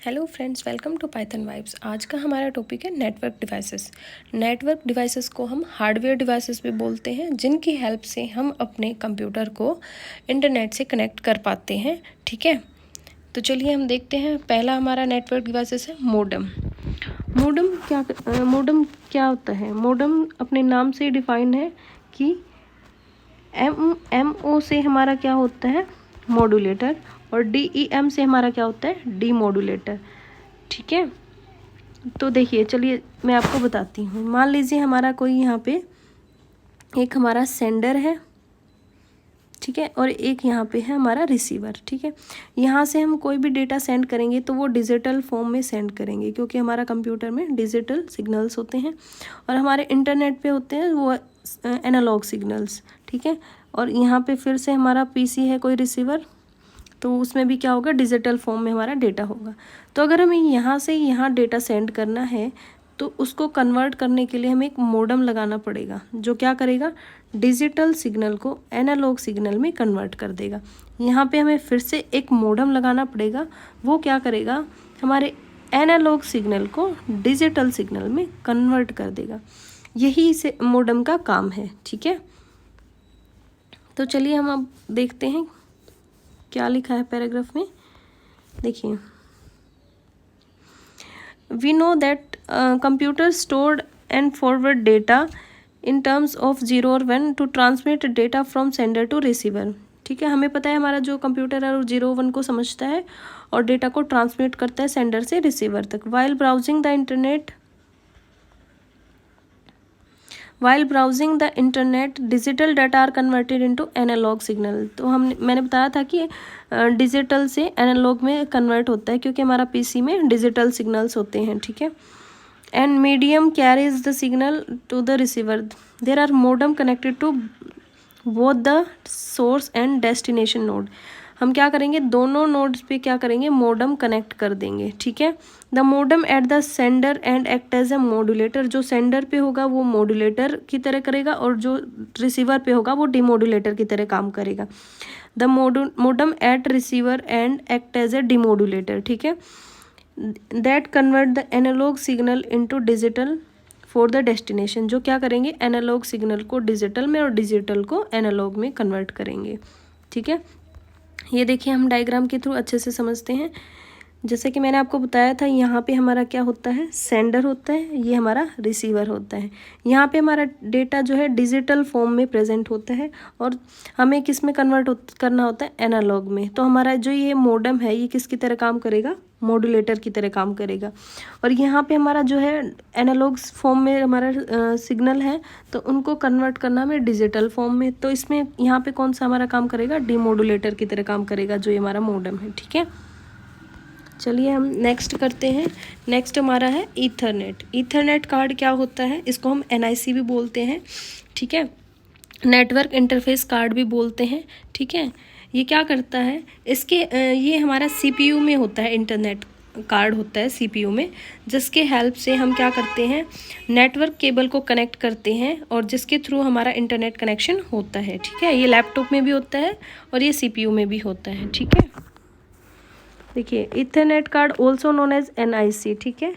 Hello friends, welcome to Python vibes. आज का हमारा टॉपिक है नेटवर्क डिवाइसेस। नेटवर्क डिवाइसेस को हम हार्डवेयर डिवाइसेस भी बोलते हैं, जिनकी हेल्प से हम अपने कंप्यूटर को इंटरनेट से कनेक्ट कर पाते हैं। ठीक है, तो चलिए हम देखते हैं। पहला हमारा नेटवर्क डिवाइसेस है मोडेम। मोडेम क्या होता है? मोडेम अपने नाम से डिफाइन है कि एम ओ से हमारा क्या होता है? मॉड्यूलेटर। और DEM से हमारा क्या होता है? डीमॉड्यूलेटर। ठीक है, तो देखिए, चलिए मैं आपको बताती हूँ। मान लीजिए हमारा कोई यहाँ पे एक हमारा सेंडर है, ठीक है, और एक यहाँ पे है हमारा रिसीवर। ठीक है, यहाँ से हम कोई भी डेटा सेंड करेंगे तो वो डिजिटल फॉर्म में सेंड करेंगे, क्योंकि हमारा कंप्यूटर में डिजिटल सिग्नल्स होते हैं और हमारे इंटरनेट पे होते हैं वो एनालॉग सिग्नल्स। ठीक है, और यहाँ पे फिर से हमारा PC है कोई रिसीवर, तो उसमें भी क्या होगा? डिजिटल फॉर्म में हमारा डेटा होगा। तो अगर हमें यहाँ से यहाँ डेटा सेंड करना है तो उसको कन्वर्ट करने के लिए हमें एक मोडेम लगाना पड़ेगा, जो क्या करेगा? डिजिटल सिग्नल को एनालॉग सिग्नल में कन्वर्ट कर देगा। यहाँ पे हमें फिर से एक मोडेम लगाना पड़ेगा, वो क्या करेगा? हमारे एनालॉग सिग्नल को डिजिटल सिग्नल में कन्वर्ट कर देगा। यही से मोडेम का काम है। ठीक है, तो चलिए हम अब देखते हैं क्या लिखा है पैराग्राफ में। देखिए, we know that computer stored and forward data in terms of 0 और 1 to transmit data from sender to receiver. ठीक है, हमें पता है हमारा जो कंप्यूटर है वो 0 1 को समझता है और डेटा को ट्रांसमिट करता है सेंडर से रिसीवर तक। While browsing the internet digital data are converted into analog signal. तो मैंने बताया था कि डिजिटल से एनालॉग में कन्वर्ट होता है, क्योंकि हमारा PC में डिजिटल सिग्नल्स होते हैं। ठीक है, and medium carries the signal to the receiver. There are modem connected to both the source and destination node. हम क्या करेंगे? दोनों नोड्स पे क्या करेंगे? मोडेम कनेक्ट कर देंगे। ठीक है, the modem at the sender end act as a modulator. जो सेंडर पे होगा वो मॉड्यूलेटर की तरह करेगा और जो रिसीवर पे होगा वो डीमॉड्यूलेटर की तरह काम करेगा। The modem at receiver end act as a demodulator. ठीक है, that convert the analog signal into digital for the destination. जो क्या करेंगे? एनालॉग सिग्नल को डिजिटल में और डिजिटल को एनालॉग में कन्वर्ट करेंगे। ठीक है, ये देखिए हम डायग्राम के थ्रू अच्छे से समझते हैं। जैसे कि मैंने आपको बताया था, यहाँ पे हमारा क्या होता है? सेंडर होता है, ये हमारा रिसीवर होता है। यहाँ पे हमारा डेटा जो है डिजिटल फॉर्म में प्रेजेंट होता है और हमें किस में कन्वर्ट करना होता है? एनालॉग में। तो हमारा जो ये मोडेम है ये किसकी तरह काम करेगा? मॉड्यूलेटर की तरह काम करेगा। और यहाँ पे हमारा जो है एनालॉग फॉर्म में हमारा सिग्नल है, तो उनको कन्वर्ट करना हमें डिजिटल फॉर्म में। तो इसमें यहाँ पे कौन सा हमारा काम करेगा? डीमॉड्यूलेटर की तरह काम करेगा, जो ये हमारा मोडेम है। ठीक है, चलिए हम नेक्स्ट करते हैं। नेक्स्ट हमारा है ईथरनेट। ईथरनेट कार्ड क्या होता है? इसको हम NIC भी बोलते हैं। ठीक है, नेटवर्क इंटरफेस कार्ड भी बोलते हैं। ठीक है, ये क्या करता है? ये हमारा CPU में होता है। इंटरनेट कार्ड होता है CPU में, जिसके हेल्प से हम क्या करते हैं? नेटवर्क केबल को कनेक्ट करते हैं और जिसके थ्रू हमारा इंटरनेट कनेक्शन होता है। ठीक है, ये लैपटॉप में भी होता है और ये CPU में भी होता है। ठीक है, देखिए, ethernet card also known as NIC, ठीक है,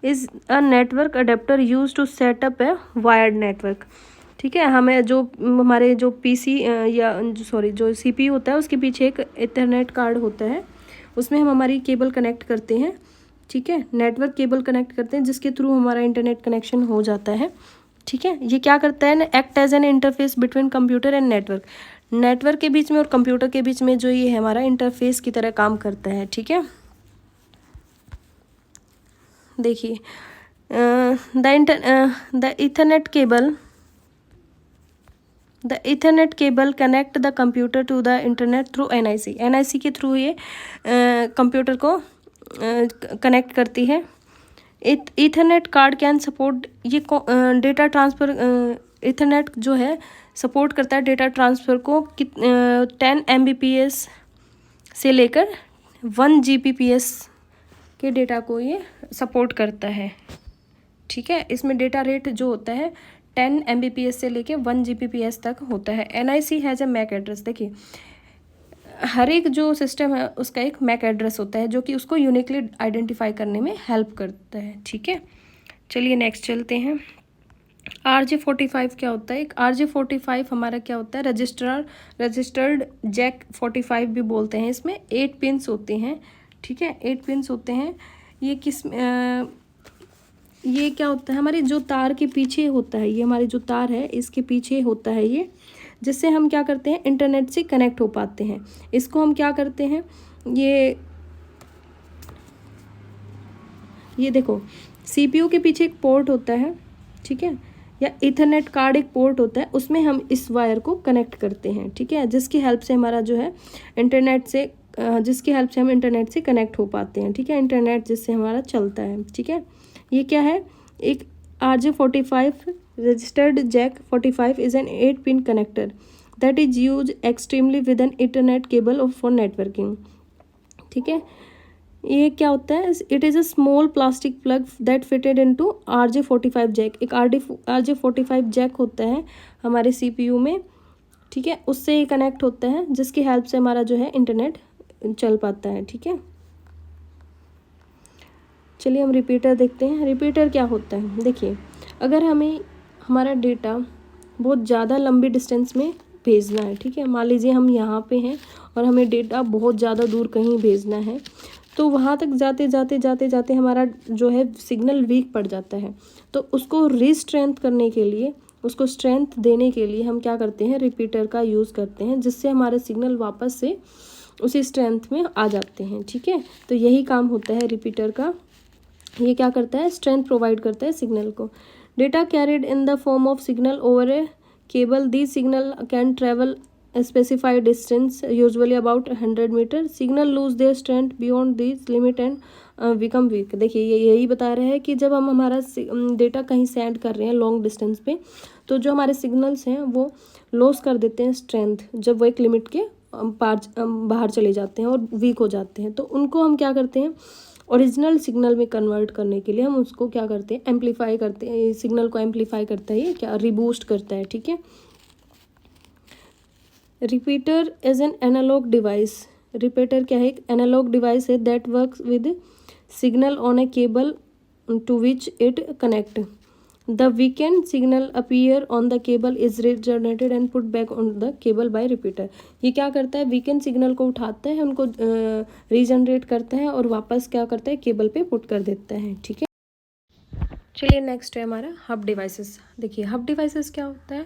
is a network adapter use to setup a wired network. ठीक है, हमें जो हमारे जो PC जो CPU होता है उसके पीछे एक ईथरनेट कार्ड होता है, उसमें हम हमारी केबल कनेक्ट करते हैं। ठीक है, नेटवर्क केबल कनेक्ट करते हैं, जिसके थ्रू हमारा इंटरनेट कनेक्शन हो जाता है। ठीक है, ये क्या करता है? Act as an interface between computer and network के बीच में और कंप्यूटर के बीच में जो ये है हमारा इंटरफेस की तरह काम करता है। ठीक है, देखिए, the ethernet cable connect the computer to the internet through NIC के थ्रू ये कंप्यूटर को कनेक्ट करती है। ईथरनेट कार्ड कैन सपोर्ट ये डेटा ट्रांसफ़र। ईथरनेट जो है सपोर्ट करता है डेटा ट्रांसफ़र को 10 Mbps से लेकर 1 Gbps के डेटा को ये सपोर्ट करता है। ठीक है, इसमें डेटा रेट जो होता है 10 Mbps से लेकर 1 Gbps तक होता है। NIC has a MAC address. देखिए, हर एक जो सिस्टम है उसका एक मैक एड्रेस होता है जो कि उसको यूनिकली आइडेंटिफाई करने में हेल्प करता है, ठीक है। चलिए नेक्स्ट चलते हैं। RJ45 क्या होता है? एक RJ45 हमारा क्या होता है? रजिस्टर्ड जैक 45 भी बोलते हैं। इसमें 8 पिन्स होते हैं, ठीक है, 8 पिन्स होते हैं। ये ये क्या होता है? हमारे जो तार के पीछे होता है, ये हमारी जो तार है इसके पीछे होता है ये, जिससे हम क्या करते हैं, इंटरनेट से कनेक्ट हो पाते हैं। इसको हम क्या करते हैं, ये देखो, CPU के पीछे एक पोर्ट होता है, ठीक है, या इथरनेट कार्ड एक पोर्ट होता है, उसमें हम इस वायर को कनेक्ट करते हैं, ठीक है, जिसकी हेल्प से हमारा जो है जिसकी हेल्प से हम इंटरनेट से कनेक्ट हो पाते हैं, ठीक है, इंटरनेट जिससे हमारा चलता है, ठीक है। ये क्या है? एक RJ45 registered jack 45 is an 8 pin connector that is use extremely with an internet cable for networking, ठीक है। ये क्या होता है? It is a small plastic plug that fitted into RJ45 jack. एक RJ45 जैक होता है हमारे CPU में, ठीक है, उससे ये कनेक्ट होता है, जिसकी हेल्प से हमारा जो है इंटरनेट चल पाता है, ठीक है। चलिए हम रिपीटर देखते हैं। रिपीटर क्या होता है? देखिए, अगर हमें हमारा डेटा बहुत ज़्यादा लंबी डिस्टेंस में भेजना है, ठीक है, मान लीजिए हम यहाँ पे हैं और हमें डेटा बहुत ज़्यादा दूर कहीं भेजना है, तो वहाँ तक जाते हमारा जो है सिग्नल वीक पड़ जाता है। तो उसको रीस्ट्रेंथ करने के लिए, उसको स्ट्रेंथ देने के लिए हम क्या करते हैं, रिपीटर का यूज़ करते हैं, जिससे हमारे सिग्नल वापस से उसी स्ट्रेंथ में आ जाते हैं, ठीक है। तो यही काम होता है रिपीटर का। ये क्या करता है? स्ट्रेंथ प्रोवाइड करता है सिग्नल को। Data carried in the form of signal over a cable, this signal can travel specified distance, usually about 100 metre. Signal lose their strength beyond this limit and become weak. देखिए, ये यही बता रहे हैं कि जब हम हमारा डेटा कहीं सेंड कर रहे हैं लॉन्ग डिस्टेंस पे, तो जो हमारे सिग्नल्स हैं वो लॉस कर देते हैं स्ट्रेंथ, जब वो एक लिमिट के बाहर चले जाते हैं और वीक हो जाते हैं। तो उनको हम क्या करते हैं, ओरिजिनल सिग्नल में कन्वर्ट करने के लिए हम उसको क्या करते हैं, एम्पलीफाई करते हैं। सिग्नल को एम्पलीफाई करता है, ये क्या रीबूस्ट करता है, ठीक है। Repeater is an analog device. Repeater क्या है? एक एनालॉग डिवाइस है that works with signal on a cable to which it connect. The weakened signal appear on the cable is regenerated and put back on the cable by repeater. ये क्या करता है? Weekend signal को उठाता है, उनको regenerate करता है और वापस क्या करता है, केबल पे पुट कर देता है, ठीक है। चलिए नेक्स्ट है हमारा हब डिवाइसेस। देखिए, हब डिवाइसेस क्या होता है?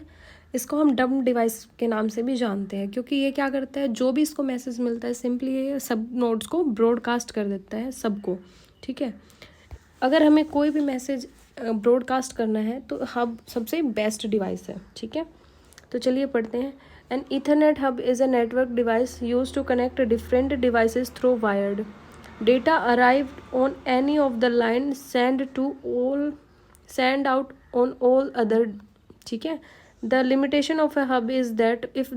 इसको हम डम्ब डिवाइस के नाम से भी जानते हैं, क्योंकि ये क्या करता है, जो भी इसको मैसेज मिलता है सिंपली ये सब नोड्स को ब्रॉडकास्ट कर देता है सबको, ठीक है। अगर हमें कोई भी मैसेज ब्रॉडकास्ट करना है तो हब सबसे बेस्ट डिवाइस है, ठीक है। तो चलिए पढ़ते हैं। An ethernet hub is a network device use to connect different devices through wired data arrived on any of the line send out on all other, ठीक है। The limitation of a hub is that if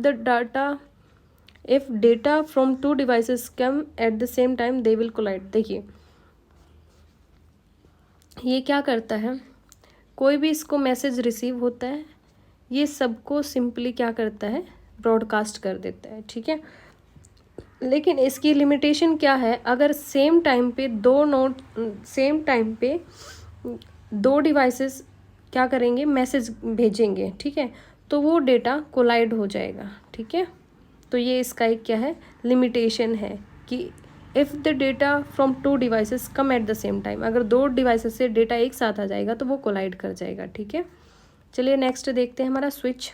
data from two devices come at the same time, they will collide। देखिए, ये क्या करता है, कोई भी इसको मैसेज रिसीव होता है, ये सबको सिंपली क्या करता है, ब्रॉडकास्ट कर देता है, ठीक है। लेकिन इसकी लिमिटेशन क्या है? अगर सेम टाइम पे दो डिवाइसेस क्या करेंगे, मैसेज भेजेंगे, ठीक है, तो वो डेटा कोलाइड हो जाएगा, ठीक है। तो ये इसका एक क्या है, लिमिटेशन है कि if the data from two devices come at the same time, अगर दो डिवाइसेस से डेटा एक साथ आ जाएगा तो वो कोलाइड कर जाएगा, ठीक है। चलिए नेक्स्ट देखते हैं हमारा स्विच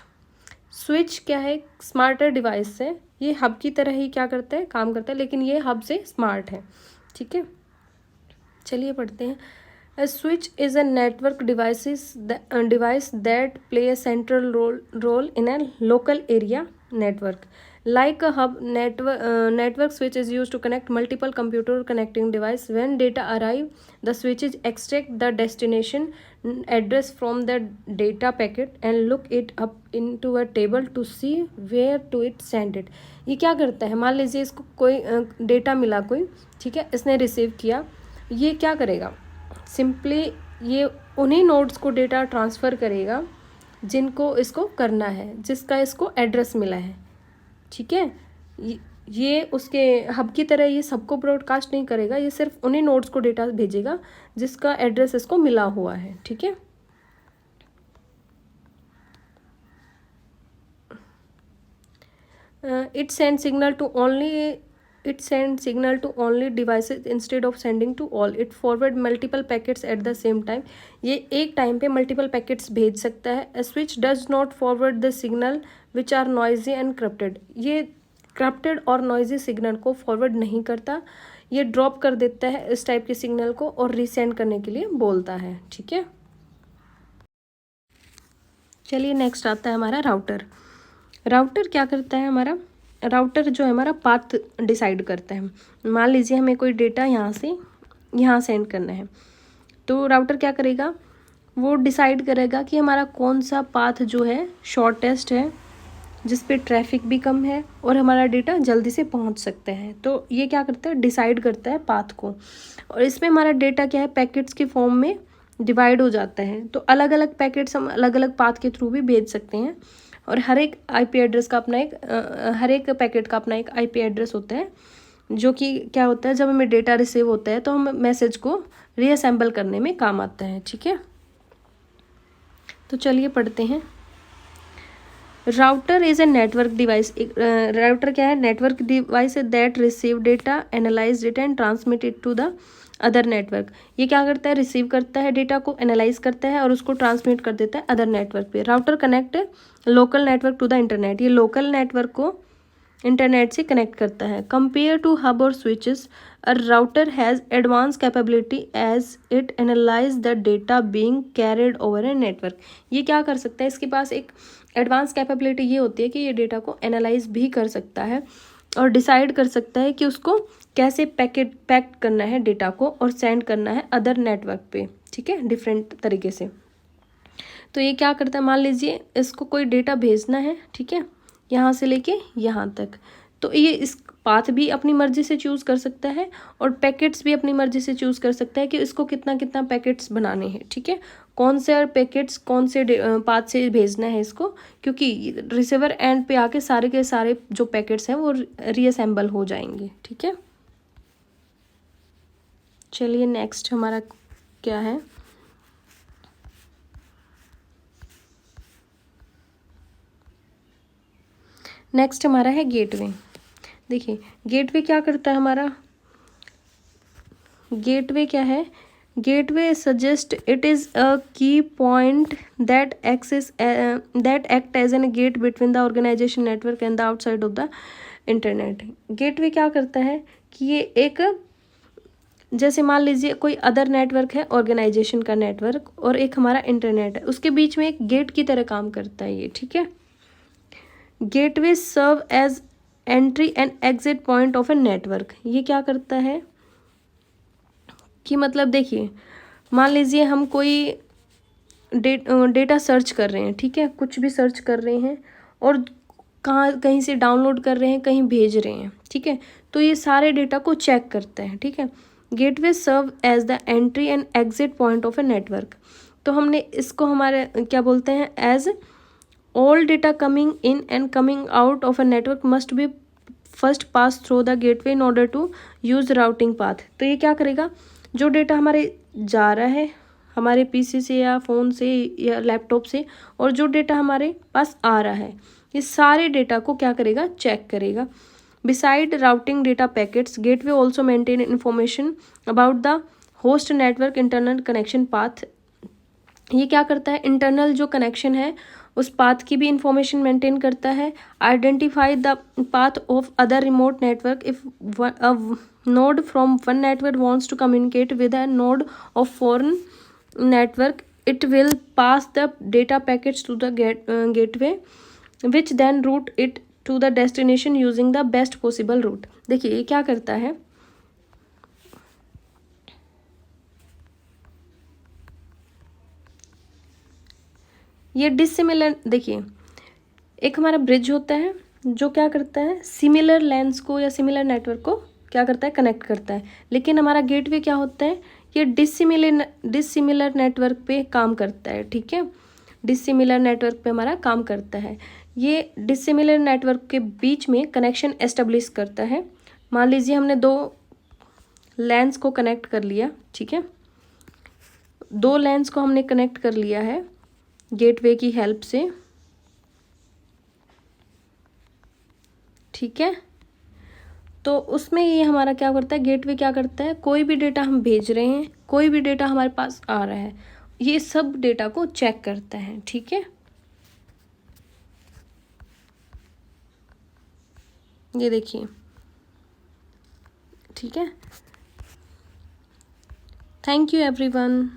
क्या है? स्मार्टर डिवाइस है, ये हब की तरह ही क्या करता है, काम करता है, लेकिन ये हब से स्मार्ट है, ठीक है। चलिए पढ़ते हैं। A switch is a network device that play a central role in a local area network. Like a hub, network switch is used to connect multiple computer connecting device. When data arrive, the switches extract the destination address from the data packet and look it up into a table to see where to it send it. ये क्या करता है? मान लीजिए इसको कोई data मिला कोई, ठीक है, इसने रिसीव किया, ये क्या करेगा, सिंपली ये उन्हीं नोड्स को डेटा ट्रांसफ़र करेगा जिनको इसको करना है, जिसका इसको एड्रेस मिला है, ठीक है। ये उसके हब की तरह ये सबको ब्रॉडकास्ट नहीं करेगा, ये सिर्फ उन्हीं नोड्स को डेटा भेजेगा जिसका एड्रेस इसको मिला हुआ है, ठीक है। It sends signal to only devices instead of sending to all. It forward multiple packets at the same time. ये एक टाइम पे मल्टीपल पैकेट्स भेज सकता है. A switch does not forward the signal which are noisy and corrupted. ये corrupted और noisy signal को forward नहीं करता, ये ड्रॉप कर देता है इस टाइप के सिग्नल को और रीसेंड करने के लिए बोलता है, ठीक है। चलिए नेक्स्ट आता है हमारा राउटर। राउटर क्या करता है हमारा, राउटर जो है हमारा पाथ डिसाइड करता है। मान लीजिए हमें कोई डेटा यहाँ से यहाँ सेंड करना है, तो राउटर क्या करेगा, वो डिसाइड करेगा कि हमारा कौन सा पाथ जो है शॉर्टेस्ट है, जिस पे ट्रैफिक भी कम है और हमारा डेटा जल्दी से पहुंच सकता है। तो ये क्या करता है, डिसाइड करता है पाथ को। और इसमें हमारा डेटा क्या है, पैकेट्स के फॉर्म में डिवाइड हो जाता है। तो अलग अलग पैकेट्स हम अलग अलग पाथ के थ्रू भी भेज सकते हैं। और हर एक आईपी एड्रेस का अपना एक हर एक पैकेट का अपना एक आईपी एड्रेस होता है, जो कि क्या होता है, जब हमें डेटा रिसीव होता है तो हम मैसेज को रीअसेंबल करने में काम आता है, ठीक है। तो चलिए पढ़ते हैं। Router is a network device. Router क्या है, network device that receive data, analyze data and transmit it to the other network. ये क्या करता है, रिसीव करता है डेटा को, एनालाइज करता है और उसको ट्रांसमिट कर देता है अदर नेटवर्क पे। Router connect local network to the internet. ये लोकल नेटवर्क को इंटरनेट से कनेक्ट करता है। कंपेयर टू हब और switches, a router has advance capability as it analyze the data being carried over a network. ये क्या कर सकता है, इसके पास एक एडवांस कैपेबिलिटी ये होती है कि ये डेटा को एनालाइज भी कर सकता है और डिसाइड कर सकता है कि उसको कैसे पैक करना है डेटा को और सेंड करना है अदर नेटवर्क पे, ठीक है, डिफरेंट तरीके से। तो ये क्या करता है, मान लीजिए इसको कोई डेटा भेजना है, ठीक है, यहाँ से लेके यहाँ तक, तो ये इस पाथ भी अपनी मर्जी से चूज़ कर सकता है और पैकेट्स भी अपनी मर्जी से चूज़ कर सकता है कि इसको कितना कितना पैकेट्स बनाने हैं, ठीक है, कौन से पैकेट्स कौन से पाथ से भेजना है इसको, क्योंकि रिसीवर एंड पे आके सारे के सारे जो पैकेट्स हैं वो रीअसेंबल हो जाएंगे, ठीक है। चलिए नेक्स्ट हमारा क्या है, नेक्स्ट हमारा है गेटवे। देखिए गेटवे क्या करता है हमारा, गेटवे क्या है, gateway suggest it is a key point that act as an gate between the organisation network and the outside of the internet. Gateway क्या करता है कि ये एक, जैसे मान लीजिए कोई अदर नेटवर्क है, ऑर्गेनाइजेशन का नेटवर्क, और एक हमारा इंटरनेट है, उसके बीच में एक गेट की तरह काम करता है ये, ठीक है। Gateway serve as entry and exit point of a network. ये क्या करता है कि मतलब देखिए, मान लीजिए हम कोई डेटा सर्च कर रहे हैं, ठीक है, कुछ भी सर्च कर रहे हैं और कहीं से डाउनलोड कर रहे हैं, कहीं भेज रहे हैं, ठीक है, तो ये सारे डेटा को चेक करता है, ठीक है। Gateway serve as the entry and exit point of a network. तो हमने इसको हमारे क्या बोलते हैं, as all data coming in and coming out of a network must be first pass through the gateway in order to use routing path. तो ये क्या करेगा, जो डेटा हमारे जा रहा है हमारे पीसी से या फ़ोन से या लैपटॉप से, और जो डेटा हमारे पास आ रहा है, ये सारे डेटा को क्या करेगा, चेक करेगा। Beside routing data packets, gateway also maintain information about the host network internal connection path. ये क्या करता है, इंटरनल जो कनेक्शन है उस पाथ की भी इंफॉर्मेशन मेंटेन करता है। Identify the path of other remote network. If a node from one network wants to communicate with a node of foreign network, it will pass the data packets to the gateway which then route it to the destination using the best possible route। देखिए ये क्या करता है, ये dissimilar, देखिए एक हमारा bridge होता है जो क्या करता है, सिमिलर लेंस को या सिमिलर नेटवर्क को क्या करता है, कनेक्ट करता है। लेकिन हमारा गेटवे क्या होता है, ये डिसिमिलर नेटवर्क पे काम करता है, ठीक है। डिसिमिलर नेटवर्क पे हमारा काम करता है। ये डिसिमिलर नेटवर्क के बीच में कनेक्शन एस्टेब्लिश करता है। मान लीजिए हमने दो लैंस को कनेक्ट कर लिया, ठीक है, दो लैंस को हमने कनेक्ट कर लिया है गेटवे की हेल्प से, ठीक है। तो उसमें ये हमारा क्या करता है, गेटवे क्या करता है, कोई भी डेटा हम भेज रहे हैं, कोई भी डेटा हमारे पास आ रहा है, ये सब डेटा को चेक करता है, ठीक है। ये देखिए, ठीक है। Thank you everyone.